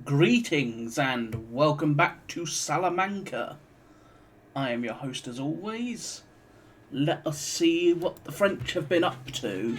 Greetings and welcome back to Salamanca. I am your host as always. Let us see what the French have been up to.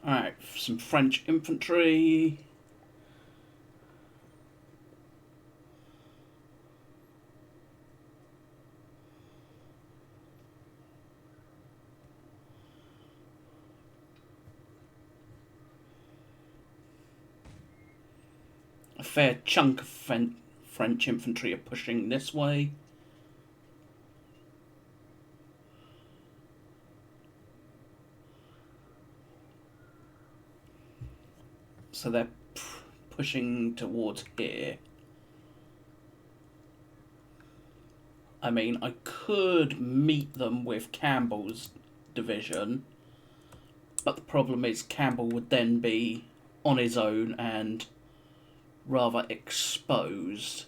Alright, some French infantry. A fair chunk of French infantry are pushing this way. So they're pushing towards here. I mean, I could meet them with Campbell's division, but the problem is Campbell would then be on his own and rather exposed,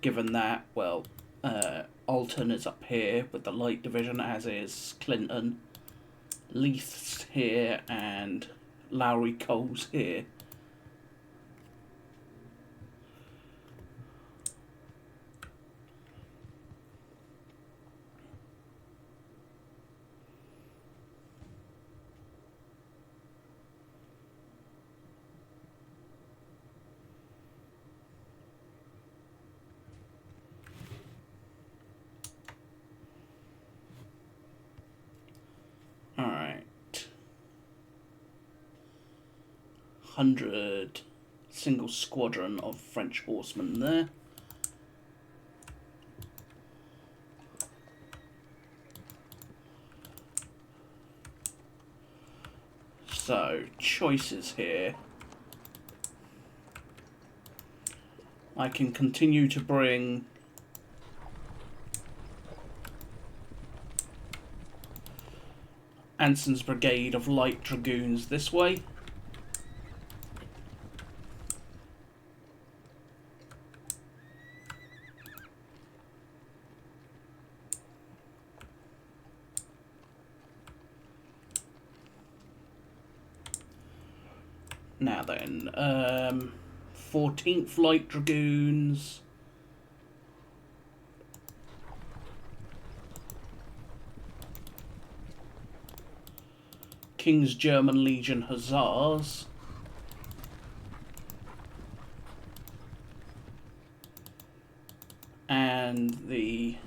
given that, well, Alton is up here with the light division, as is Clinton. Leith's here and Lowry Cole's here. Alright. 100 single squadron of French horsemen there. So, choices here. I can continue to bring Anson's brigade of light dragoons this way. Now then, 14th Light Dragoons. King's German Legion Hussars. And the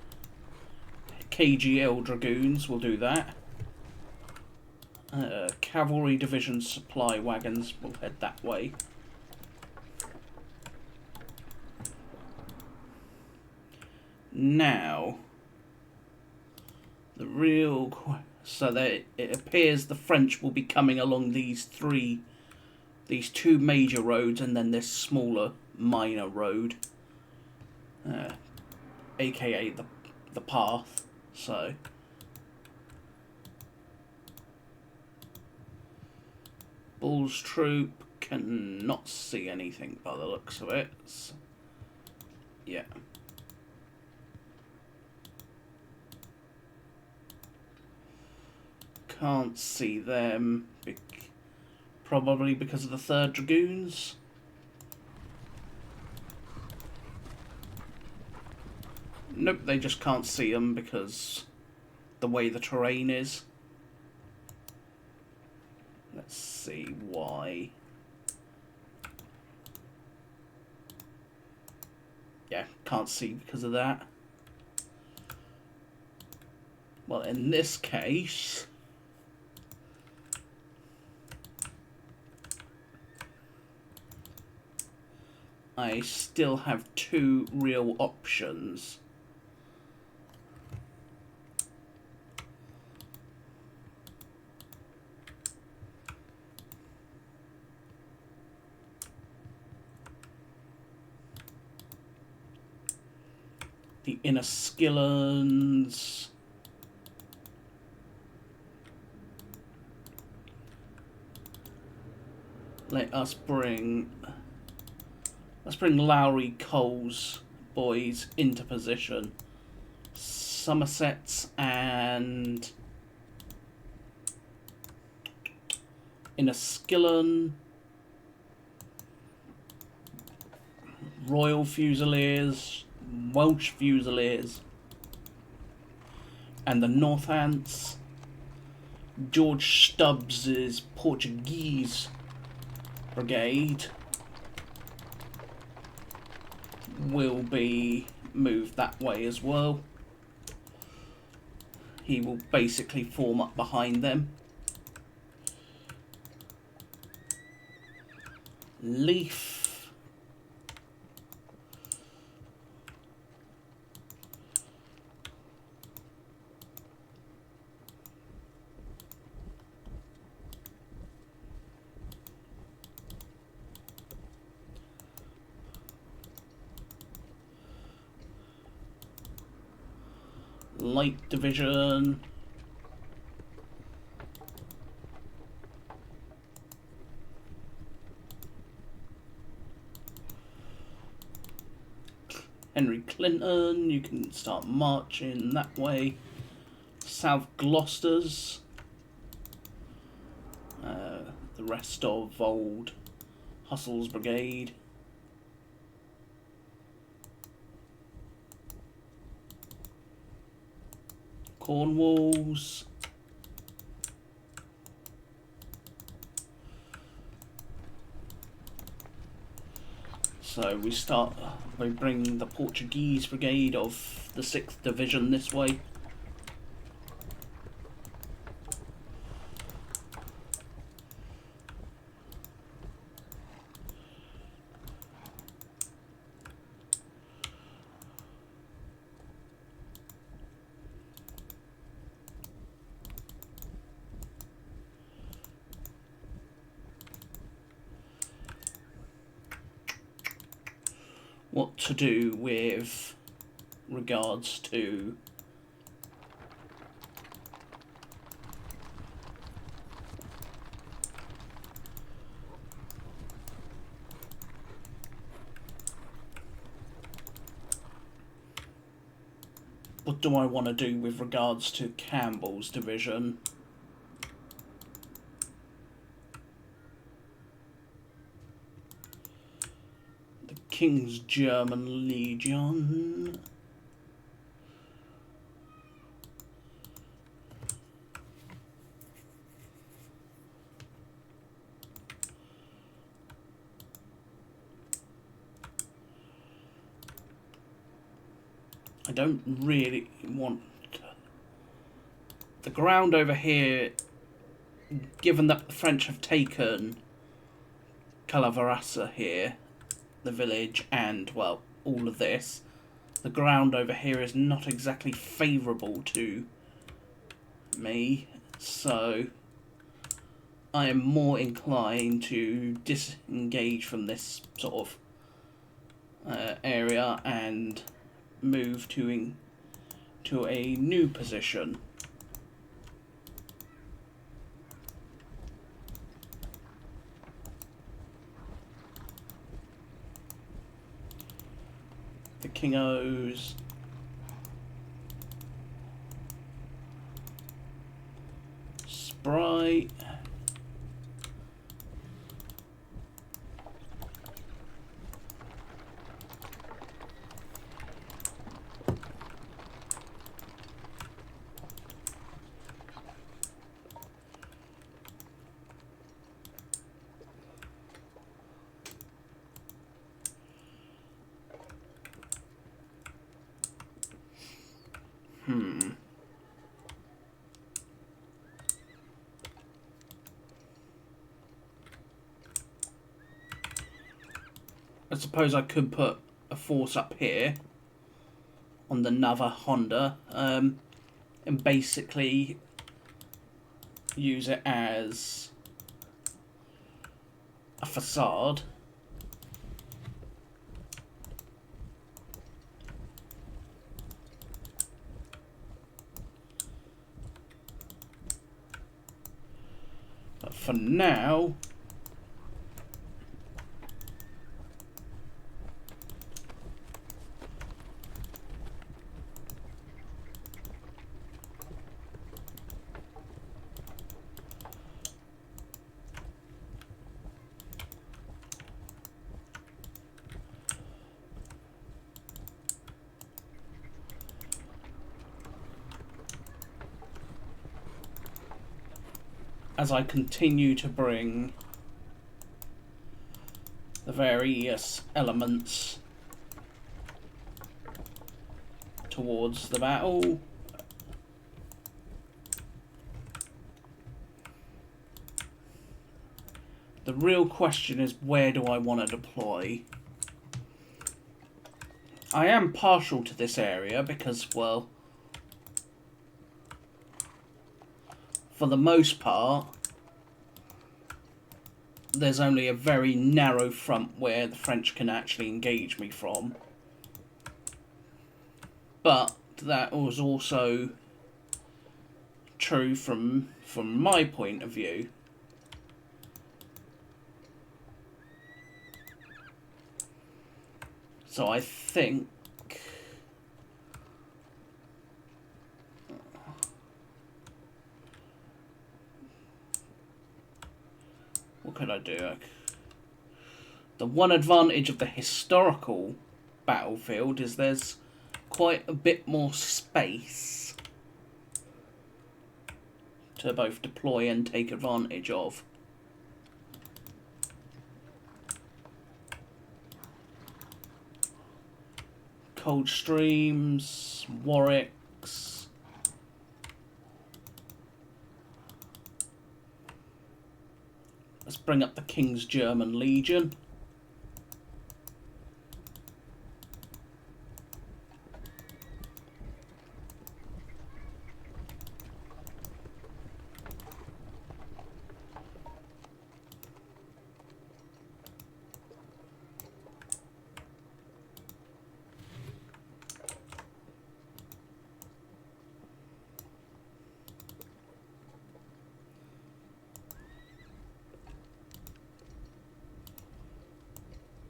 KGL Dragoons will do that. Cavalry Division supply wagons will head that way. Now, the real... So that it appears the French will be coming along these two major roads and then this smaller minor road, aka the path. So Bull's troop cannot see anything by the looks of it. So, yeah. Can't see them, probably because of the 3rd Dragoons. Nope, they just can't see them because the way the terrain is. Let's see why. Yeah, can't see because of that. Well, in this case, I still have two real options. The Inniskillens. Let's bring Lowry Cole's boys into position. Somerset's and Inniskillen. Royal Fusiliers, Welsh Fusiliers, and the Northants. George Stubbs's Portuguese brigade will be moved that way as well. He will basically form up behind them. Leaf. Light Division. Henry Clinton, you can start marching that way. South Gloucester's. The rest of old Hustle's brigade. Cornwall's. So we bring the Portuguese brigade of the 6th Division this way. What to do with regards to what do I want to do with regards to Campbell's division? King's German Legion. I don't really want the ground over here, given that the French have taken Calaverasa here, the village, and, well, all of this. The ground over here is not exactly favourable to me, so I am more inclined to disengage from this sort of area and move to a new position. The Kingos. Sprite. I suppose I could put a force up here on the Nava Honda, and basically use it as a facade. But for now, as I continue to bring the various elements towards the battle, the real question is, where do I want to deploy? I am partial to this area because, well, for the most part, there's only a very narrow front where the French can actually engage me from. But that was also true from my point of view. So I think what could I do? The one advantage of the historical battlefield is there's quite a bit more space to both deploy and take advantage of. Coldstreams, Warwicks. Let's bring up the King's German Legion.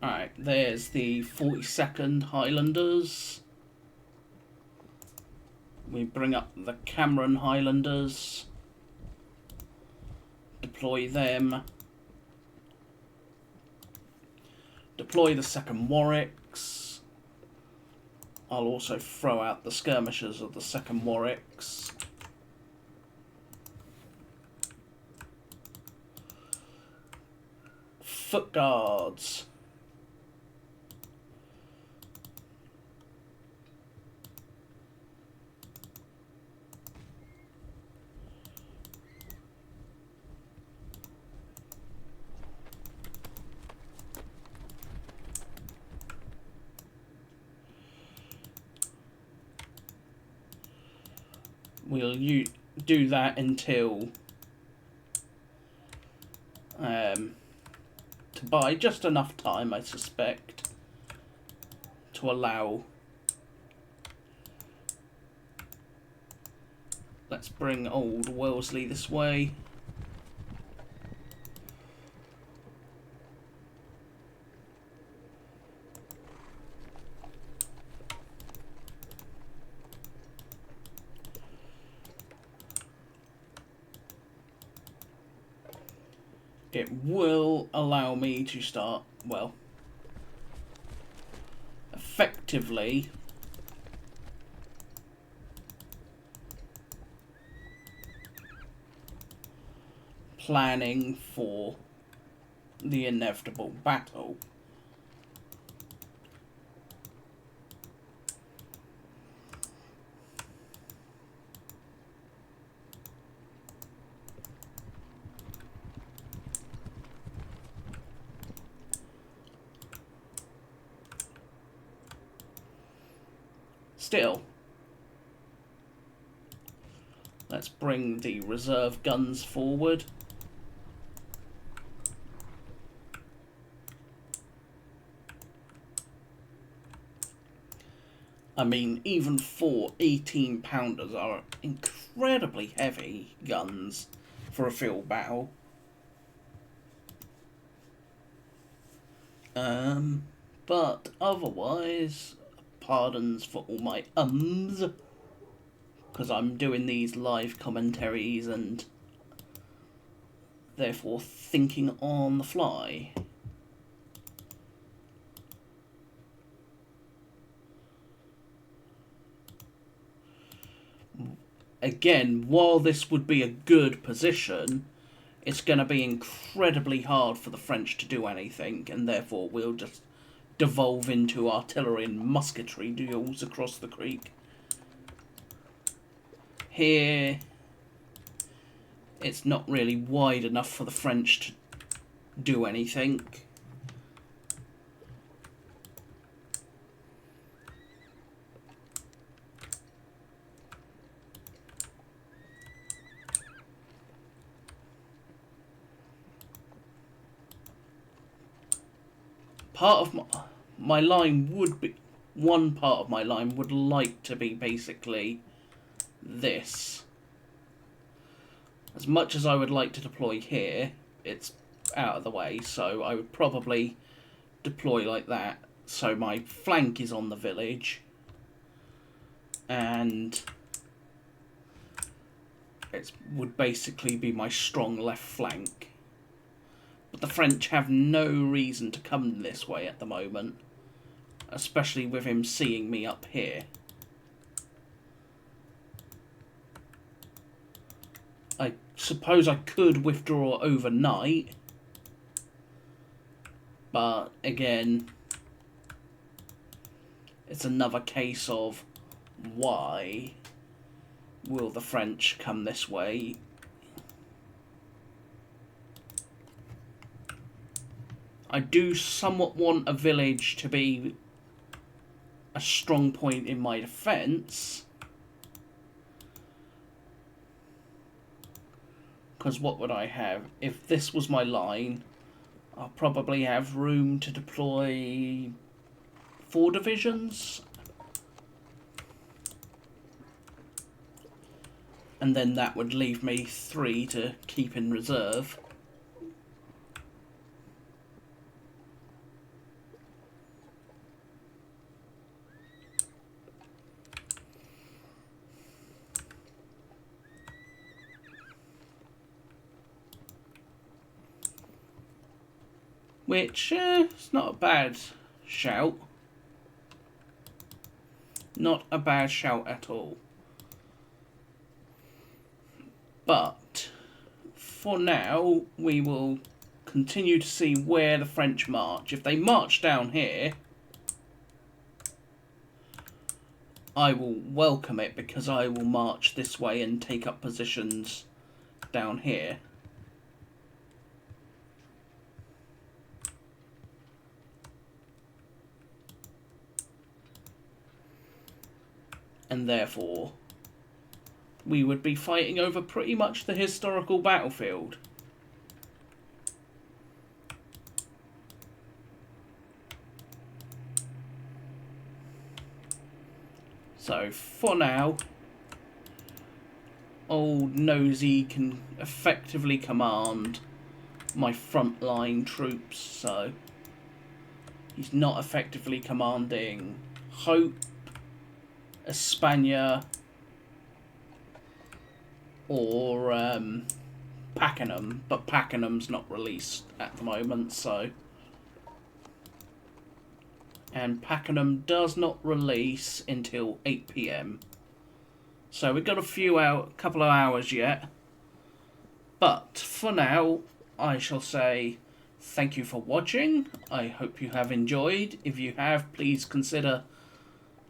Alright, there's the 42nd Highlanders. We bring up the Cameron Highlanders. Deploy them. Deploy the 2nd Warwicks. I'll also throw out the skirmishers of the 2nd Warwicks. Foot Guards. We'll do that until to buy just enough time, I suspect, to allow. Let's bring old Wellesley this way. It will allow me to start, well, effectively planning for the inevitable battle. still. Let's bring the reserve guns forward. I mean, even 4 18-pounders are incredibly heavy guns for a field battle. But otherwise, pardons for all my because I'm doing these live commentaries and therefore thinking on the fly. Again, while this would be a good position, it's going to be incredibly hard for the French to do anything, and therefore we'll just devolve into artillery and musketry duels across the creek. Here, it's not really wide enough for the French to do anything. Part of my line would be, one part of my line would like to be basically this. As much as I would like to deploy here, it's out of the way, so I would probably deploy like that. So my flank is on the village, and it would basically be my strong left flank. But the French have no reason to come this way at the moment, especially with him seeing me up here. I suppose I could withdraw overnight, but again, it's another case of why will the French come this way? I do somewhat want a village to be a strong point in my defence, because what would I have? If this was my line, I'll probably have room to deploy 4 divisions. And then that would leave me 3 to keep in reserve. Which, it's not a bad shout. Not a bad shout at all. But, for now, we will continue to see where the French march. If they march down here, I will welcome it, because I will march this way and take up positions down here. And therefore, we would be fighting over pretty much the historical battlefield. So, for now, old Nosy can effectively command my frontline troops, so he's not effectively commanding Hope, Espana, or Pakenham, but Pakenham's not released at the moment, so. And Pakenham does not release until 8 PM. So we've got a couple of hours yet. But for now, I shall say thank you for watching. I hope you have enjoyed. If you have, please consider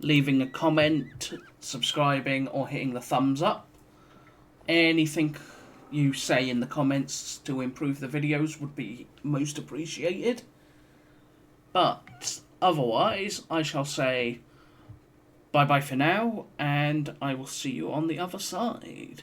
leaving a comment, subscribing, or hitting the thumbs up. Anything you say in the comments to improve the videos would be most appreciated. But otherwise, I shall say bye bye for now, and I will see you on the other side.